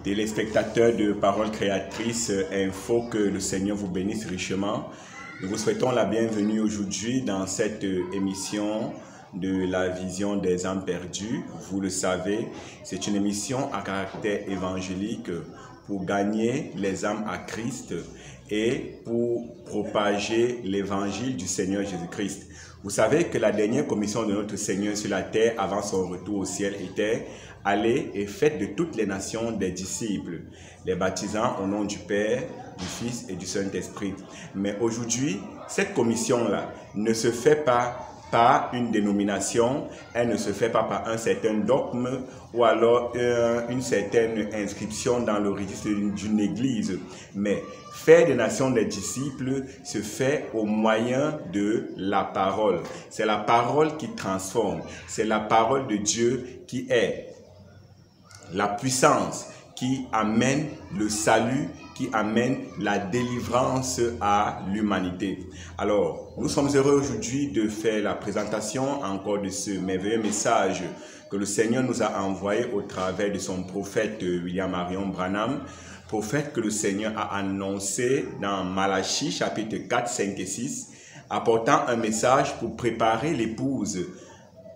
téléspectateurs de Paroles Créatrices Info, que le Seigneur vous bénisse richement. Nous vous souhaitons la bienvenue aujourd'hui dans cette émission de la vision des âmes perdues. Vous le savez, c'est une émission à caractère évangélique pour gagner les âmes à Christ et pour propager l'évangile du Seigneur Jésus-Christ. Vous savez que la dernière commission de notre Seigneur sur la terre avant son retour au ciel était « Allez et faites de toutes les nations des disciples, les baptisant au nom du Père, du Fils et du Saint-Esprit ». Mais aujourd'hui, cette commission-là ne se fait pas par une dénomination, elle ne se fait pas par un certain dogme ou alors une certaine inscription dans le registre d'une église. Mais faire des nations des disciples se fait au moyen de la parole. C'est la parole qui transforme, c'est la parole de Dieu qui est la puissance, qui amène le salut, qui amène la délivrance à l'humanité. Alors, nous sommes heureux aujourd'hui de faire la présentation encore de ce merveilleux message que le Seigneur nous a envoyé au travers de son prophète William Marion Branham, prophète que le Seigneur a annoncé dans Malachie chapitre 4, 5 et 6, apportant un message pour préparer l'épouse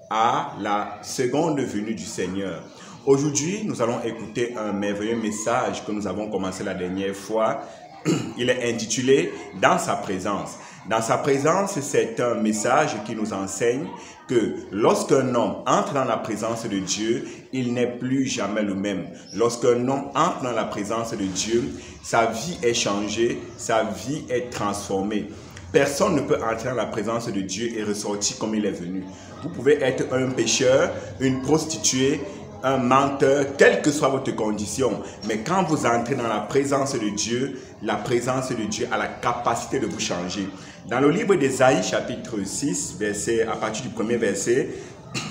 à la seconde venue du Seigneur. Aujourd'hui, nous allons écouter un merveilleux message que nous avons commencé la dernière fois. Il est intitulé « Dans sa présence ». Dans sa présence, c'est un message qui nous enseigne que lorsqu'un homme entre dans la présence de Dieu, il n'est plus jamais le même. Lorsqu'un homme entre dans la présence de Dieu, sa vie est changée, sa vie est transformée. Personne ne peut entrer dans la présence de Dieu et ressortir comme il est venu. Vous pouvez être un pécheur, une prostituée, un menteur, quelle que soit votre condition. Mais quand vous entrez dans la présence de Dieu, la présence de Dieu a la capacité de vous changer. Dans le livre d'Ésaïe, chapitre 6, à partir du premier verset,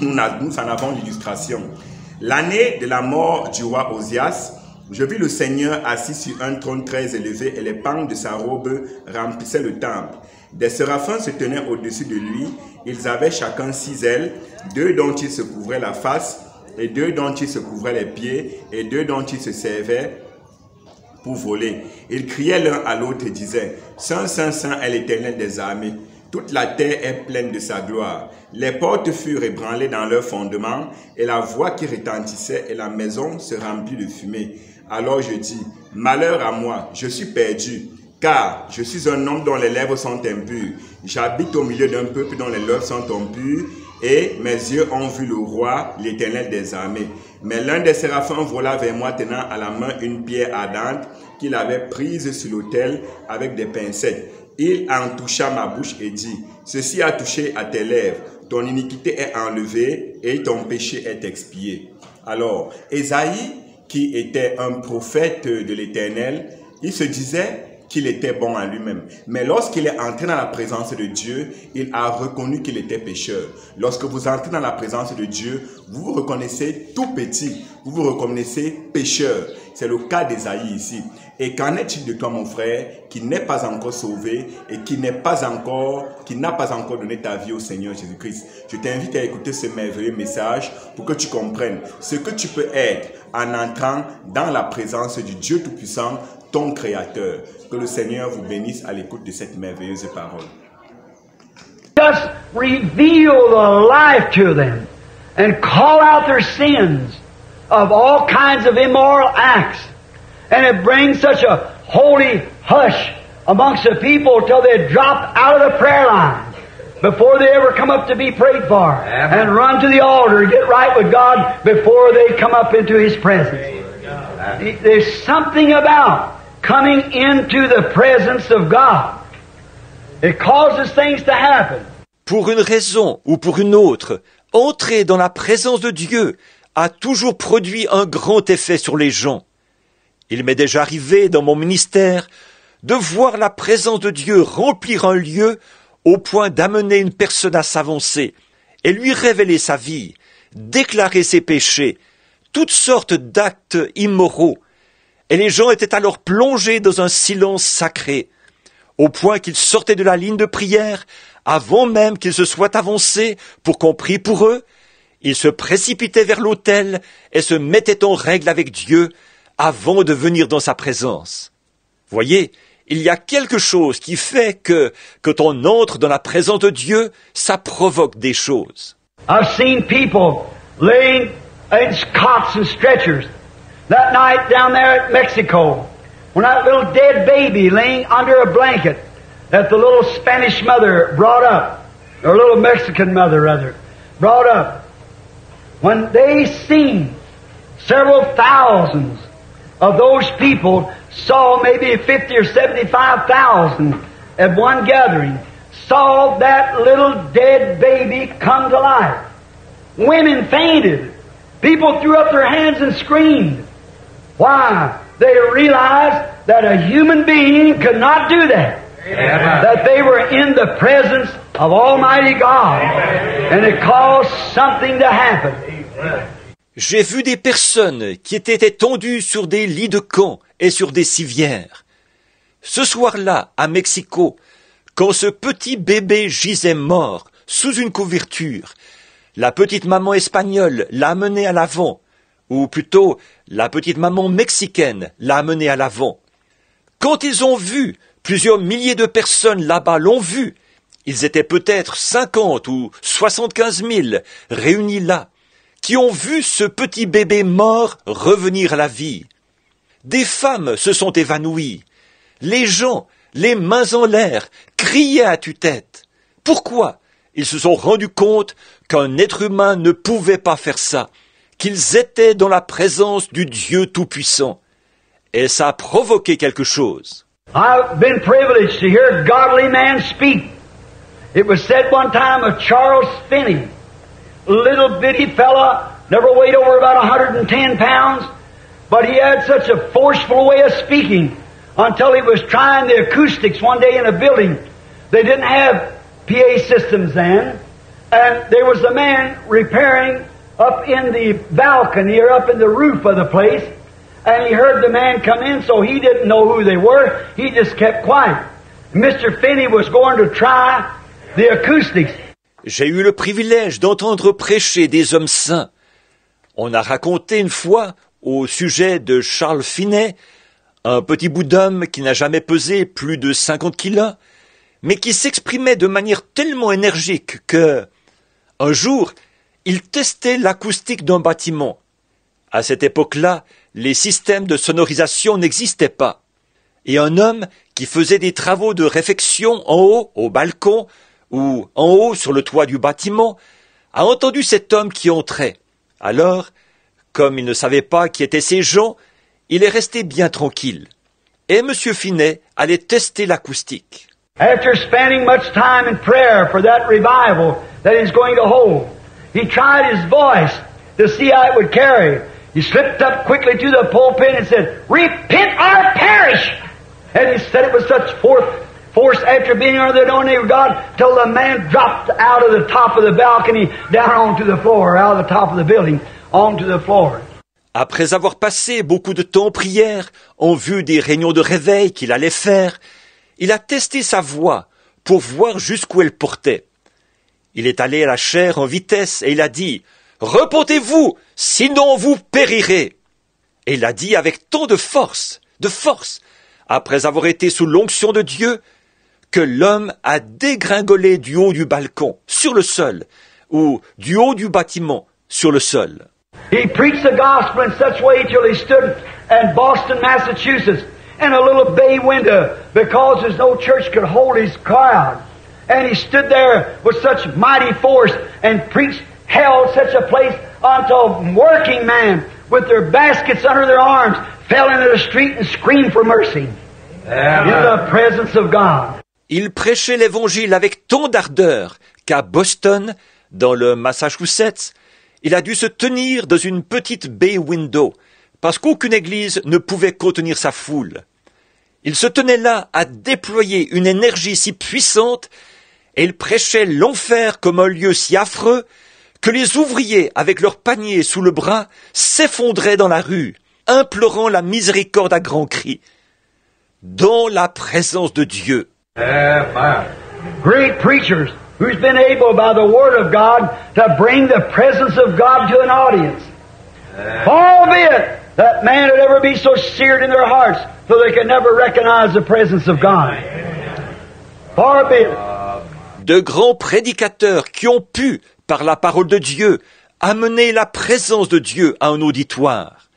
nous en avons l'illustration. L'année de la mort du roi Osias, je vis le Seigneur assis sur un trône très élevé et les pans de sa robe remplissaient le temple. Des séraphins se tenaient au-dessus de lui. Ils avaient chacun 6 ailes, 2 dont ils se couvraient la face, et 2 dont ils se couvraient les pieds, et 2 dont ils se servaient pour voler. Ils criaient l'un à l'autre et disaient, « Saint, Saint, Saint est l'Éternel des armées. Toute la terre est pleine de sa gloire. » Les portes furent ébranlées dans leur fondement, et la voix qui retentissait, et la maison se remplit de fumée. Alors je dis, « Malheur à moi, je suis perdu, car je suis un homme dont les lèvres sont impures. J'habite au milieu d'un peuple dont les lèvres sont impures, et mes yeux ont vu le roi, l'Éternel des armées. » Mais l'un des séraphins vola vers moi tenant à la main une pierre ardente qu'il avait prise sur l'autel avec des pincettes. Il en toucha ma bouche et dit, « Ceci a touché à tes lèvres, ton iniquité est enlevée et ton péché est expié. » Alors, Ésaïe, qui était un prophète de l'Éternel, il se disait qu'il était bon à lui-même. Mais lorsqu'il est entré dans la présence de Dieu, il a reconnu qu'il était pécheur. Lorsque vous entrez dans la présence de Dieu, vous vous reconnaissez tout petit, vous vous reconnaissez pécheur. C'est le cas d'Ésaïe ici. Et qu'en est-il de toi, mon frère, qui n'est pas encore sauvé et qui n'a pas encore donné ta vie au Seigneur Jésus-Christ? Je t'invite à écouter ce merveilleux message pour que tu comprennes ce que tu peux être en entrant dans la présence du Dieu Tout-Puissant, ton Créateur. Que le Seigneur vous bénisse à l'écoute de cette merveilleuse parole. Just reveal the life to them and call out their sins of all kinds of immoral acts. And it brings such a holy hush amongst the people till they drop out of the prayer line before they ever come up to be prayed for. Amen. And run to the altar and get right with God before they come up into His presence. There's something about coming into the presence of God. It causes things to happen. Pour une raison ou pour une autre, entrer dans la présence de Dieu a toujours produit un grand effet sur les gens. Il m'est déjà arrivé dans mon ministère de voir la présence de Dieu remplir un lieu au point d'amener une personne à s'avancer et lui révéler sa vie, déclarer ses péchés, toutes sortes d'actes immoraux. Et les gens étaient alors plongés dans un silence sacré, au point qu'ils sortaient de la ligne de prière avant même qu'ils se soient avancés pour qu'on prie pour eux. Ils se précipitaient vers l'autel et se mettaient en règle avec Dieu avant de venir dans sa présence. Voyez, il y a quelque chose qui fait que, quand on entre dans la présence de Dieu, ça provoque des choses. I've seen people laying in cots and stretchers. That night down there at Mexico, when that little dead baby laying under a blanket that the little Spanish mother brought up, or little Mexican mother rather, brought up, when they seen several thousands of those people, saw maybe 50 or 75,000 at one gathering, saw that little dead baby come to life. Women fainted. People threw up their hands and screamed. Why? They realized that a human being could not do that. Amen. That they were in the presence of Almighty God. And it caused something to happen. J'ai vu des personnes qui étaient étendues sur des lits de camp et sur des civières. Ce soir-là, à Mexico, quand ce petit bébé gisait mort sous une couverture, la petite maman espagnole l'a amené à l'avant, ou plutôt la petite maman mexicaine l'a amené à l'avant. Quand ils ont vu, plusieurs milliers de personnes là-bas l'ont vu, ils étaient peut-être 50 ou 75 000 réunis là, qui ont vu ce petit bébé mort revenir à la vie. Des femmes se sont évanouies. Les gens, les mains en l'air, criaient à tue-tête. Pourquoi? Ils se sont rendus compte qu'un être humain ne pouvait pas faire ça, qu'ils étaient dans la présence du Dieu Tout-Puissant. Et ça a provoqué quelque chose. I've been privileged to hear a godly man speak. It was said one time of Charles Finney, a little bitty fella, never weighed over about 110 pounds, but he had such a forceful way of speaking until he was trying the acoustics one day in a building. They didn't have PA systems then, and there was a man repairing up in the balcony or up in the roof of the place, and he heard the man come in, so he didn't know who they were. He just kept quiet. Mr. Finney was going to try the acoustics. J'ai eu le privilège d'entendre prêcher des hommes saints. On a raconté une fois au sujet de Charles Finney, un petit bout d'homme qui n'a jamais pesé plus de 50 kilos, mais qui s'exprimait de manière tellement énergique que, un jour, il testait l'acoustique d'un bâtiment. À cette époque-là, les systèmes de sonorisation n'existaient pas. Et un homme qui faisait des travaux de réfection en haut, au balcon, ou en haut sur le toit du bâtiment, a entendu cet homme qui entrait. Alors, comme il ne savait pas qui étaient ces gens, il est resté bien tranquille. Et M. Finney allait tester l'acoustique. After spending much time in prayer for that revival that he's going to hold, he tried his voice to see how it would carry. He slipped up quickly to the pulpit and said, "Repent or perish!" And he said it with such force after being under the anointing of God till the man dropped out of the top of the balcony down onto the floor, out of the top of the building, onto the floor. Après avoir passé beaucoup de temps en prière, en vue des réunions de réveil qu'il allait faire, il a testé sa voix pour voir jusqu'où elle portait. Il est allé à la chaire en vitesse et il a dit « Repentez-vous, sinon vous périrez !» Et il l'a dit avec tant de force, après avoir été sous l'onction de Dieu, que l'homme a dégringolé du haut du balcon, sur le sol, ou du haut du bâtiment, sur le sol. He preached the gospel in such a way till he stood in Boston, Massachusetts, in a little bay window, because there's no church could hold his crowd. And he stood there with such mighty force and preached, held such a place until working men with their baskets under their arms fell into the street and screamed for mercy. In the presence of God. Il prêchait l'évangile avec tant d'ardeur qu'à Boston, dans le Massachusetts, il a dû se tenir dans une petite bay window, parce qu'aucune église ne pouvait contenir sa foule. Il se tenait là à déployer une énergie si puissante, et il prêchait l'enfer comme un lieu si affreux, que les ouvriers, avec leurs paniers sous le bras, s'effondraient dans la rue, implorant la miséricorde à grands cris, dans la présence de Dieu. Great preachers who's been able by the Word of God to bring the presence of God to an audience. Albeit that that man would ever be so seared in their hearts so they could never recognize the presence of God. Far be it. De grands prédicateurs qui ont pu, par la parole de Dieu, amener la présence de Dieu à un auditoire.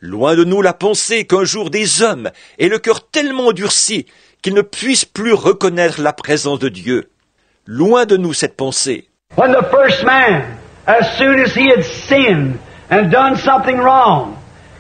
Loin de nous la pensée qu'un jour des hommes aient le cœur tellement endurci qu'ils ne puissent plus reconnaître la présence de Dieu. Loin de nous cette pensée. When the first man, as soon as he had sinned and done something wrong,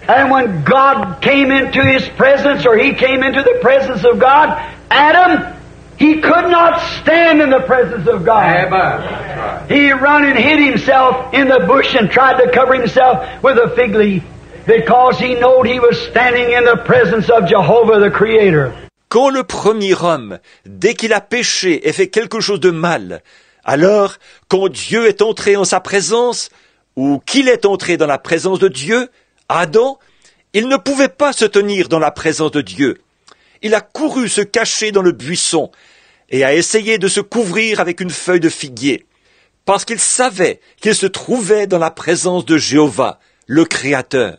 and when God came into his presence, or he came into the presence of God, Adam, he could not stand in the presence of God. Amen. He run and hid himself in the bush and tried to cover himself with a fig leaf because he knew he was standing in the presence of Jehovah the Creator. Quand le premier homme, dès qu'il a péché et fait quelque chose de mal, alors, quand Dieu est entré en sa présence, ou qu'il est entré dans la présence de Dieu, Adam, il ne pouvait pas se tenir dans la présence de Dieu. Il a couru se cacher dans le buisson et a essayé de se couvrir avec une feuille de figuier, parce qu'il savait qu'il se trouvait dans la présence de Jéhovah, le Créateur.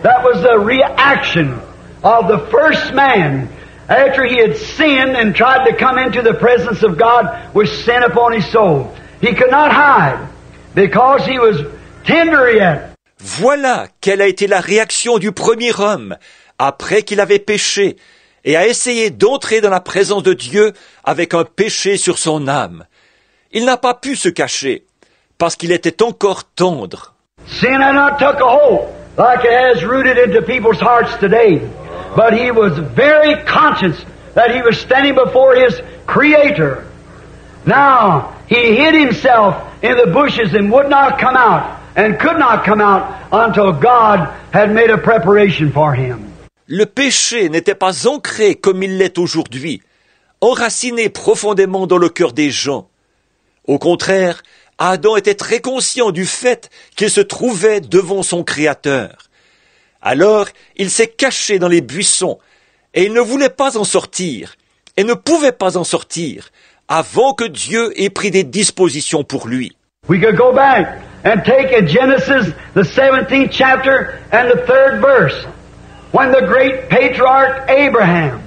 That was the reaction of the first man after he had sinned and tried to come into the presence of God with sin upon his soul. He could not hide because he was tender yet. Voilà quelle a été la réaction du premier homme après qu'il avait péché et a essayé d'entrer dans la présence de Dieu avec un péché sur son âme. Il n'a pas pu se cacher parce qu'il était encore tendre. Sin had not took a hold like it has rooted into people's hearts today. But he was very conscious that he was standing before his Creator. Now, he hid himself in the bushes and would not come out, and could not come out until God had made a preparation for him. Le péché n'était pas ancré comme il l'est aujourd'hui, enraciné profondément dans le cœur des gens. Au contraire, Adam était très conscient du fait qu'il se trouvait devant son Créateur. Alors, il s'est caché dans les buissons, et il ne voulait pas en sortir, et ne pouvait pas en sortir, avant que Dieu ait pris des dispositions pour lui. We could go back and take in Genesis, the 17th chapter and the 3rd verse, when the great patriarch Abraham,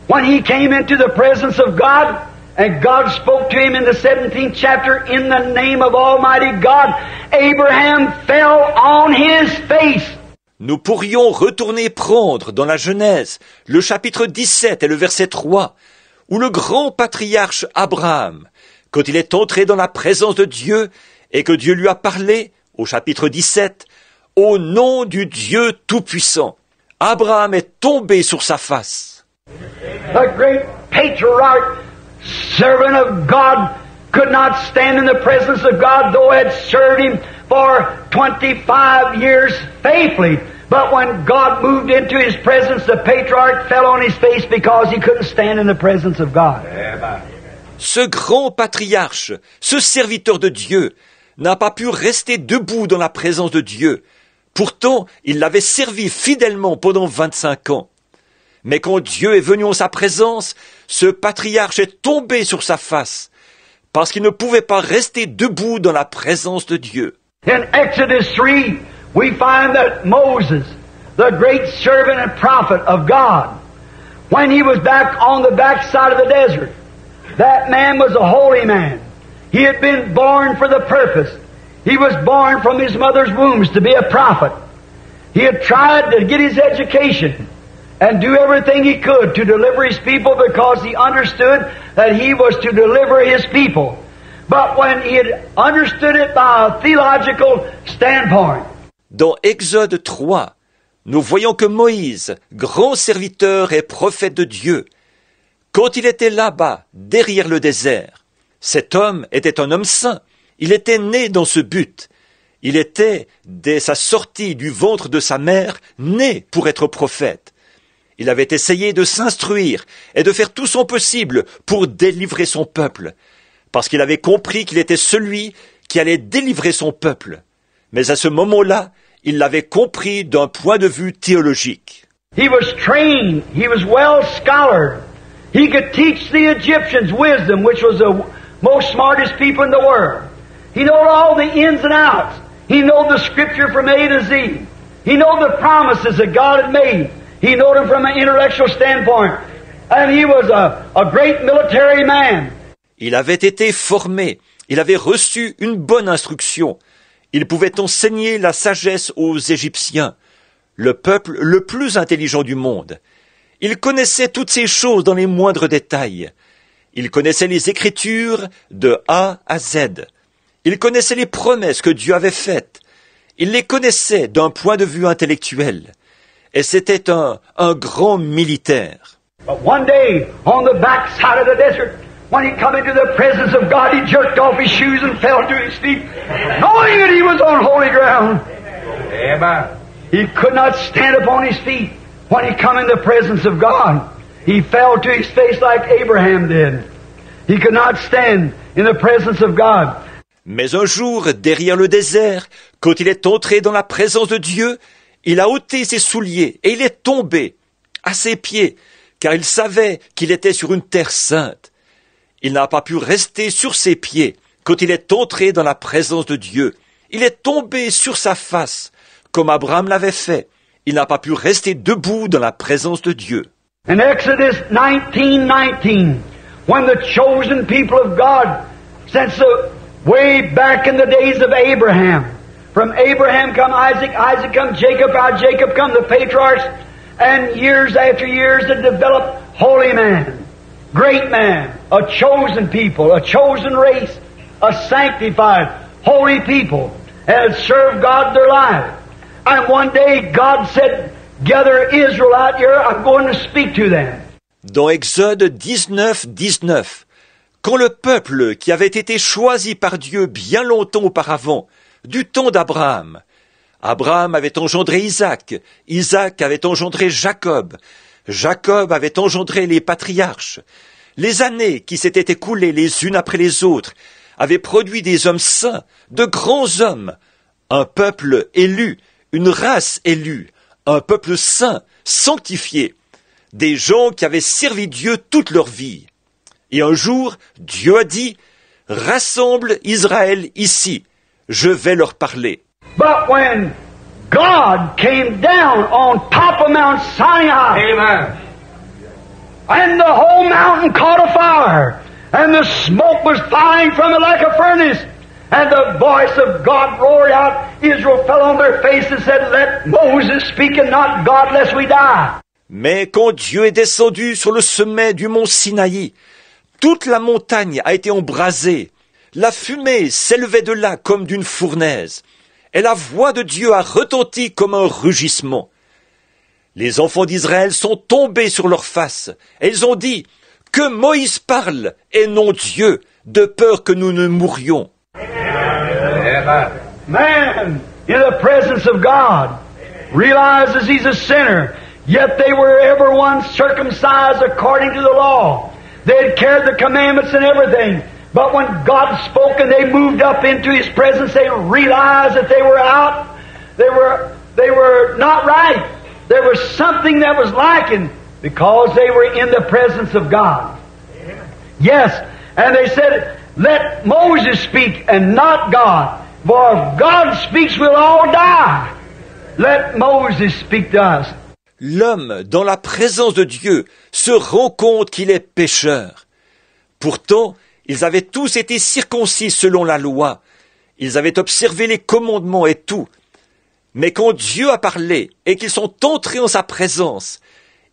when he came into the presence of God, and God spoke to him in the 17th chapter, in the name of Almighty God, Abraham fell on his face. Nous pourrions retourner prendre dans la Genèse le chapitre 17 et le verset 3, où le grand patriarche Abraham, quand il est entré dans la présence de Dieu et que Dieu lui a parlé, au chapitre 17, au nom du Dieu Tout-Puissant, Abraham est tombé sur sa face. The great patriarch, servant of God, could not stand in the presence of God, though had served him for 25 years faithfully. But when God moved into his presence, the patriarch fell on his face because he couldn't stand in the presence of God. Ce grand patriarche, ce serviteur de Dieu, n'a pas pu rester debout dans la présence de Dieu. Pourtant, il l'avait servi fidèlement pendant 25 ans. Mais quand Dieu est venu en sa présence, ce patriarche est tombé sur sa face, parce qu'il ne pouvait pas rester debout dans la présence de Dieu. In Exodus 3, we find that Moses, the great servant and prophet of God, when he was back on the backside of the desert, that man was a holy man. He had been born for the purpose. He was born from his mother's wombs to be a prophet. He had tried to get his education and do everything he could to deliver his people because he understood that he was to deliver his people. But when he had understood it by a theological standpoint. Dans Exode 3, nous voyons que Moïse, grand serviteur et prophète de Dieu, quand il était là-bas, derrière le désert, cet homme était un homme saint. Il était né dans ce but. Il était, dès sa sortie du ventre de sa mère, né pour être prophète. Il avait essayé de s'instruire et de faire tout son possible pour délivrer son peuple, parce qu'il avait compris qu'il était celui qui allait délivrer son peuple. Mais à ce moment-là, il l'avait compris d'un point de vue théologique. He was trained. He was well scholared. He could teach the Egyptians wisdom, which was the most smartest people in the world. He knew all the ins and outs. He knew the scripture from A to Z. He knew the promises that God had made. He knew them from an intellectual standpoint. And he was a great military man. Il avait été formé. Il avait reçu une bonne instruction. Il pouvait enseigner la sagesse aux Égyptiens, le peuple le plus intelligent du monde. Il connaissait toutes ces choses dans les moindres détails. Il connaissait les Écritures de A à Z. Il connaissait les promesses que Dieu avait faites. Il les connaissait d'un point de vue intellectuel. Et c'était un grand militaire. But one day, on the backside of the desert, when he come into the presence of God, he jerked off his shoes and fell to his feet, knowing that he was on holy ground. Amen. He could not stand upon his feet when he come in the presence of God. He fell to his face like Abraham did. He could not stand in the presence of God. Mais un jour, derrière le désert, quand il est entré dans la présence de Dieu, il a ôté ses souliers et il est tombé à ses pieds, car il savait qu'il était sur une terre sainte. Il n'a pas pu rester sur ses pieds quand il est entré dans la présence de Dieu. Il est tombé sur sa face, comme Abraham l'avait fait. Il n'a pas pu rester debout dans la présence de Dieu. In Exodus 19:19, when the chosen people of God, since way back in the days of Abraham, from Abraham come Isaac, Isaac come Jacob, out of Jacob come the patriarchs, and years after years they developed holy man, great man, a chosen people, a chosen race, a sanctified, holy people, and had served God their life. And one day God said, gather Israel out here, I'm going to speak to them. Dans Exode 19:19, quand le peuple qui avait été choisi par Dieu bien longtemps auparavant, du temps d'Abraham, Abraham avait engendré Isaac, Isaac avait engendré Jacob, Jacob avait engendré les patriarches. Les années qui s'étaient écoulées les unes après les autres avaient produit des hommes saints, de grands hommes, un peuple élu, une race élue, un peuple saint, sanctifié, des gens qui avaient servi Dieu toute leur vie. Et un jour, Dieu a dit, « Rassemble Israël ici, je vais leur parler. » But when God came down on top of Mount Sinai, amen, and the whole mountain caught a fire, and the smoke was flying from it like a furnace, and the voice of God roared out, Israel fell on their face and said, let Moses speak and not God, lest we die. Mais quand Dieu est descendu sur le sommet du mont Sinaï, toute la montagne a été embrasée. La fumée s'élevait de là comme d'une fournaise. Et la voix de Dieu a retenti comme un rugissement. Les enfants d'Israël sont tombés sur leurs faces. Et ils ont dit, que Moïse parle et non Dieu, de peur que nous ne mourions. Man, in the presence of God, realizes he's a sinner, yet they were everyone circumcised according to the law. They had carried the commandments and everything. But when God spoke and they moved up into His presence, they realized that they were out. They were not right. There was something that was lacking because they were in the presence of God. Yes, and they said, let Moses speak and not God. For if God speaks, we'll all die. Let Moses speak to us. L'homme, dans la présence de Dieu, se rend compte qu'il est pécheur. Pourtant, ils avaient tous été circoncis selon la loi. Ils avaient observé les commandements et tout. Mais quand Dieu a parlé et qu'ils sont entrés en sa présence,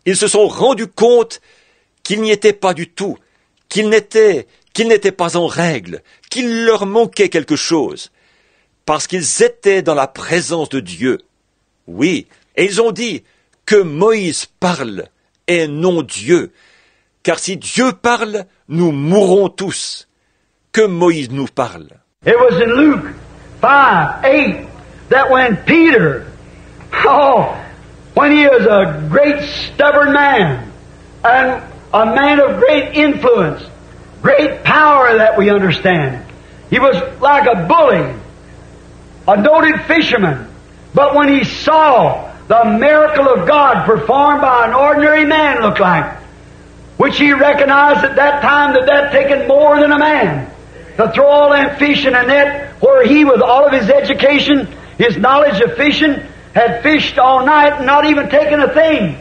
ils se sont rendus compte qu'ils n'y étaient pas du tout, qu'ils n'étaient pas en règle, qu'il leur manquait quelque chose, parce qu'ils étaient dans la présence de Dieu. Oui, et ils ont dit que Moïse parle et non Dieu, car si Dieu parle, nous mourrons tous. Que Moïse nous parle. It was in Luke 5:8 that when Peter, when he was a great stubborn man and a man of great influence, great power that we understand. He was like a bully, a noted fisherman. But when he saw the miracle of God performed by an ordinary man looked like, which he recognized at that time that taken more than a man to throw all them fish in a net where he, with all of his education, his knowledge of fishing, had fished all night and not even taken a thing.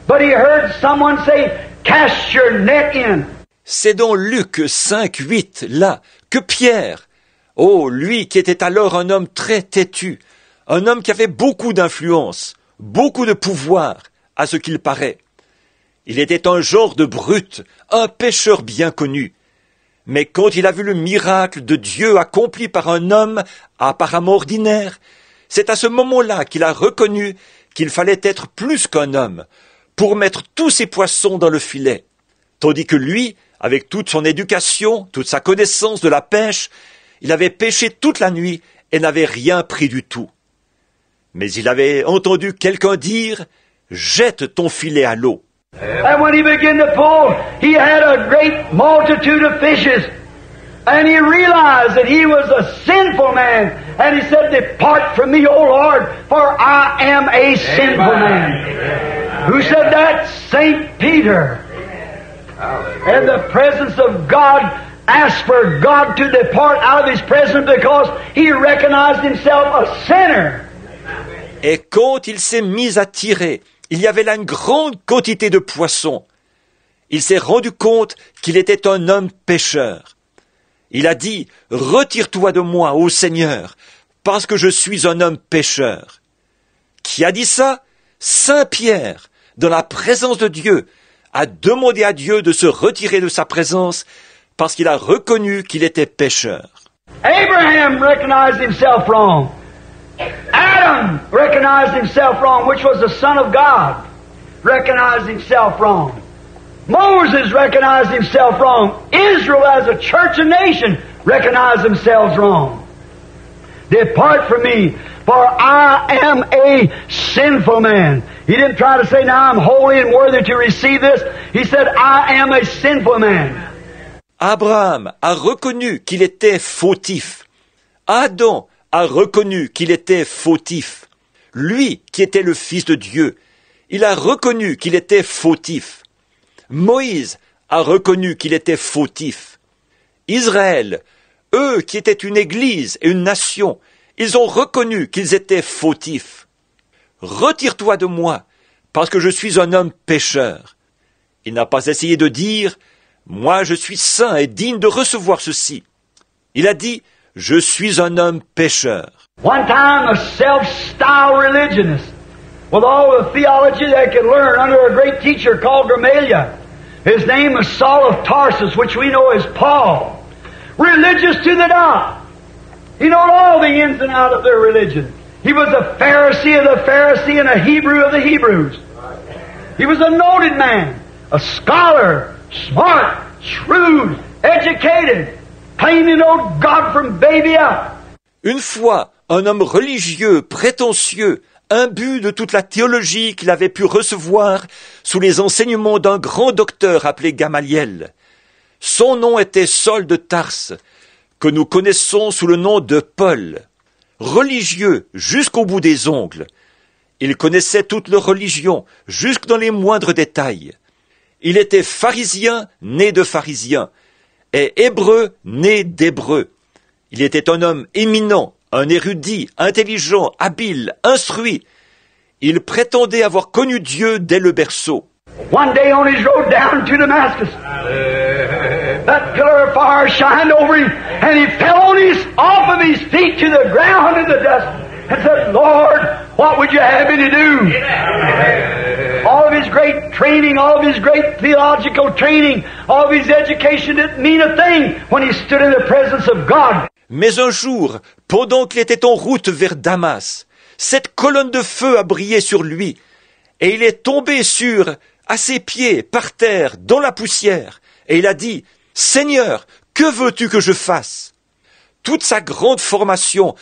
But he heard someone say, cast your net in. C'est dans Luc 5, 8, là, que Pierre, oh, lui qui était alors un homme très têtu, un homme qui avait beaucoup d'influence, beaucoup de pouvoir, à ce qu'il paraît. Il était un genre de brute, un pécheur bien connu. Mais quand il a vu le miracle de Dieu accompli par un homme apparemment ordinaire, c'est à ce moment-là qu'il a reconnu qu'il fallait être plus qu'un homme pour mettre tous ses poissons dans le filet. Tandis que lui, avec toute son éducation, toute sa connaissance de la pêche, il avait pêché toute la nuit et n'avait rien pris du tout. Mais il avait entendu quelqu'un dire « Jette ton filet à l'eau ». And when he began to pull, he had a great multitude of fishes. And he realized that he was a sinful man. And he said, depart from me, O Lord, for I am a sinful man. Who said that? St. Peter. In the presence of God, asked for God to depart out of his presence because he recognized himself a sinner. Et quand il s'est mis à tirer, il y avait là une grande quantité de poissons. Il s'est rendu compte qu'il était un homme pécheur. Il a dit, « Retire-toi de moi, ô Seigneur, parce que je suis un homme pécheur. » Qui a dit ça? Saint Pierre, dans la présence de Dieu, a demandé à Dieu de se retirer de sa présence parce qu'il a reconnu qu'il était pécheur. Abraham recognized himself wrong. Adam recognized himself wrong, which was the Son of God, recognized himself wrong. Moses recognized himself wrong. Israel as a church and nation recognized themselves wrong. Depart from me, for I am a sinful man. He didn't try to say, now I'm holy and worthy to receive this. He said, I am a sinful man. Abraham a reconnu qu'il était fautif. Adam a reconnu qu'il était fautif. Lui, qui était le Fils de Dieu, il a reconnu qu'il était fautif. Moïse a reconnu qu'il était fautif. Israël, eux qui étaient une église et une nation, ils ont reconnu qu'ils étaient fautifs. Retire-toi de moi, parce que je suis un homme pécheur. Il n'a pas essayé de dire, moi je suis saint et digne de recevoir ceci. Il a dit, je suis un homme pécheur. One time a self-styled religionist, with all the theology they could learn under a great teacher called Gamaliel. His name was Saul of Tarsus, which we know as Paul. Religious to the dot. He knew all the ins and outs of their religion. He was a Pharisee of the Pharisee and a Hebrew of the Hebrews. He was a noted man, a scholar, smart, shrewd, educated, claiming to know God from baby up. Une fois, un homme religieux, prétentieux, imbu de toute la théologie qu'il avait pu recevoir sous les enseignements d'un grand docteur appelé Gamaliel. Son nom était Saul de Tarse, que nous connaissons sous le nom de Paul. Religieux jusqu'au bout des ongles. Il connaissait toute leur religion, jusque dans les moindres détails. Il était pharisien, né de pharisien, et hébreu, né d'hébreu. Il était un homme éminent, un érudit, intelligent, habile, instruit. Il prétendait avoir connu Dieu dès le berceau. One day on his road down to Damascus, that pillar of fire shined over him, and he fell off of his feet to the ground in the dust, and said, Lord, what would you have me to do? All of his great training, all of his great theological training, all of his education didn't mean a thing when he stood in the presence of God. Mais un jour, pendant qu'il était en route vers Damas, cette colonne de feu a brillé sur lui, et il est tombé à ses pieds, par terre, dans la poussière, et il a dit, « Seigneur, que veux-tu que je fasse ?» Toute sa grande formation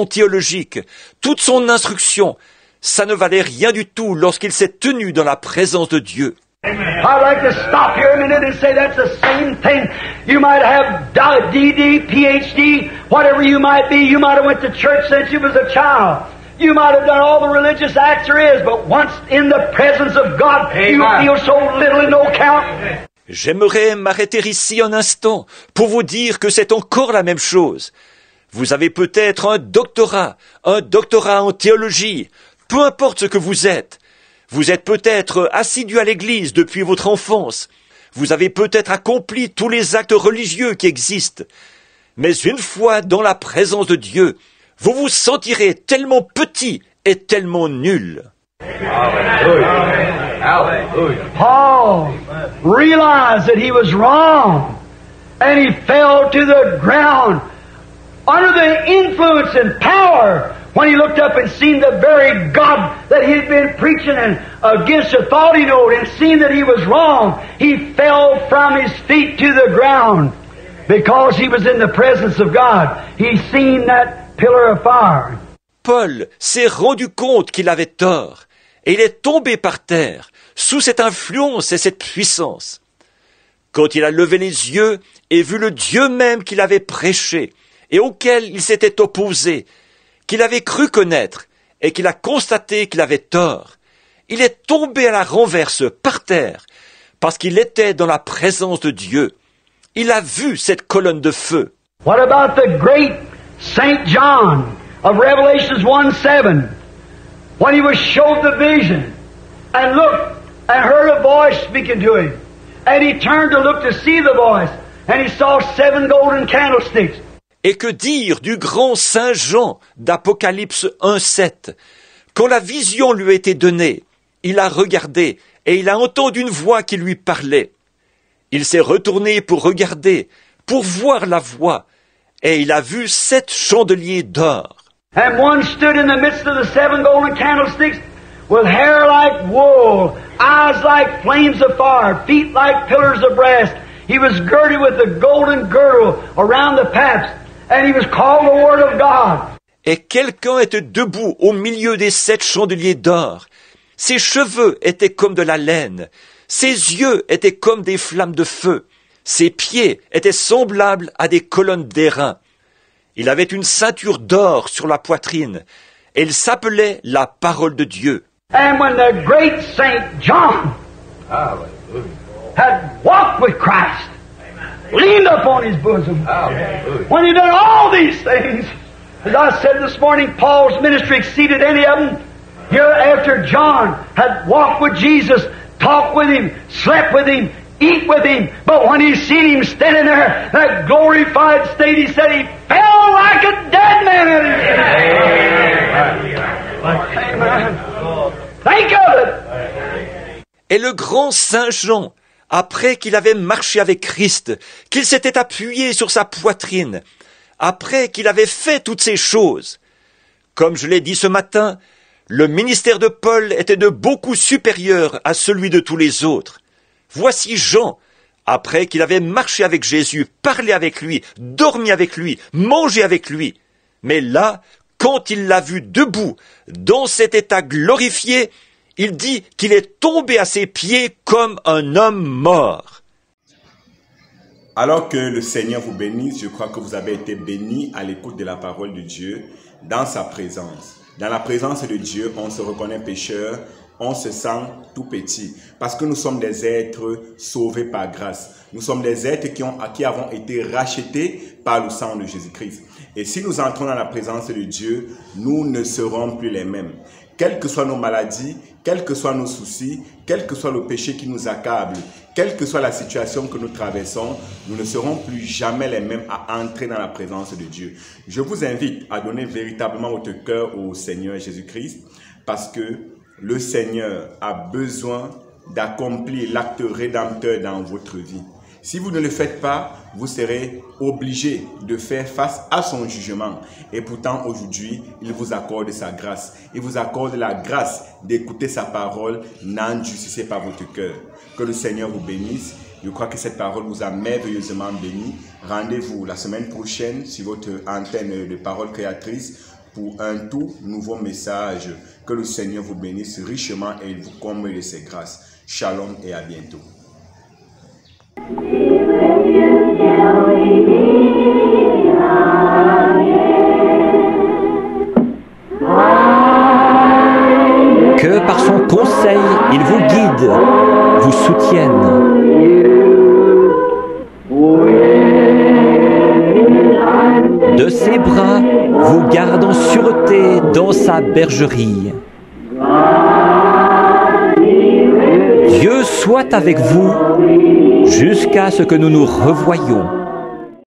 théologique, toute son instruction, ça ne valait rien du tout lorsqu'il s'est tenu dans la présence de Dieu. I'd like to stop here a minute and say that's the same thing. You might have DD, PhD, whatever you might be. You might have went to church since you was a child. You might have done all the religious acts there is, but once in the presence of God, you feel so little and no count. J'aimerais m'arrêter ici un instant pour vous dire que c'est encore la même chose. Vous avez peut-être un doctorat en théologie, peu importe ce que vous êtes. Vous êtes peut-être assidu à l'église depuis votre enfance. Vous avez peut-être accompli tous les actes religieux qui existent. Mais une fois dans la présence de Dieu, vous vous sentirez tellement petit et tellement nul. Paul realized that he was wrong, and he fell to the ground under the influence and power when he looked up and seen the very God that he had been preaching and against the thought he knowed, and seen that he was wrong. He fell from his feet to the ground because he was in the presence of God. He seen that pillar of fire. Paul s'est rendu compte qu'il avait tort, et il est tombé par terre, sous cette influence et cette puissance. Quand il a levé les yeux et vu le Dieu même qu'il avait prêché, et auquel il s'était opposé, qu'il avait cru connaître, et qu'il a constaté qu'il avait tort, il est tombé à la renverse par terre, parce qu'il était dans la présence de Dieu. Il a vu cette colonne de feu. What about the great Saint John of Revelations 1:7, when he was showed the vision, and looked and heard a voice speaking to him, and he turned to look to see the voice, and he saw 7 golden candlesticks. Et que dire du grand Saint Jean d'Apocalypse 1:7? Quand la vision lui a été donnée, il a regardé et il a entendu une voix qui lui parlait. Il s'est retourné pour regarder, pour voir la voix, et il a vu 7 chandeliers d'or. And one stood in the midst of the 7 golden candlesticks with hair like wool, eyes like flames of fire, feet like pillars of brass. He was girded with a golden girdle around the paps, and he was called the Word of God. Et quelqu'un était debout au milieu des 7 chandeliers d'or. Ses cheveux étaient comme de la laine. Ses yeux étaient comme des flammes de feu. Ses pieds étaient semblables à des colonnes d'airain. Il avait une ceinture d'or sur la poitrine. Et il s'appelait la parole de Dieu. And when the great Saint John had walked with Christ, leaned upon his bosom, when he done all these things, as I said this morning, Paul's ministry exceeded any of them. Here after John had walked with Jesus, talked with him, slept with him, eat with him, but when he seen him standing there, that glorified state, he said he fell like a dead man. Amen. Think of it. Et le grand Saint Jean, après qu'il avait marché avec Christ, qu'il s'était appuyé sur sa poitrine, après qu'il avait fait toutes ces choses, comme je l'ai dit ce matin, le ministère de Paul était de beaucoup supérieur à celui de tous les autres. Voici Jean, après qu'il avait marché avec Jésus, parlé avec lui, dormi avec lui, mangé avec lui. Mais là, quand il l'a vu debout, dans cet état glorifié, il dit qu'il est tombé à ses pieds comme un homme mort. Alors que le Seigneur vous bénisse, je crois que vous avez été bénis à l'écoute de la parole de Dieu, dans sa présence. Dans la présence de Dieu, on se reconnaît pécheur, on se sent tout petit, parce que nous sommes des êtres sauvés par grâce. Nous sommes des êtres qui avons été rachetés par le sang de Jésus-Christ. Et si nous entrons dans la présence de Dieu, nous ne serons plus les mêmes. Quelles que soient nos maladies, quels que soient nos soucis, quel que soit le péché qui nous accable, quelle que soit la situation que nous traversons, nous ne serons plus jamais les mêmes à entrer dans la présence de Dieu. Je vous invite à donner véritablement votre cœur au Seigneur Jésus-Christ, parce que le Seigneur a besoin d'accomplir l'acte rédempteur dans votre vie. Si vous ne le faites pas, vous serez obligé de faire face à son jugement. Et pourtant, aujourd'hui, il vous accorde sa grâce. Il vous accorde la grâce d'écouter sa parole. N'endurcissez pas votre cœur. Que le Seigneur vous bénisse. Je crois que cette parole vous a merveilleusement béni. Rendez-vous la semaine prochaine sur votre antenne de Parole Créatrice pour un tout nouveau message. Que le Seigneur vous bénisse richement et il vous comble de ses grâces. Shalom et à bientôt. Que par son conseil, il vous guide, vous soutienne. De de ses bras vous garde en sûreté dans sa bergerie. Dieu soit avec vous jusqu'à ce que nous nous revoyions.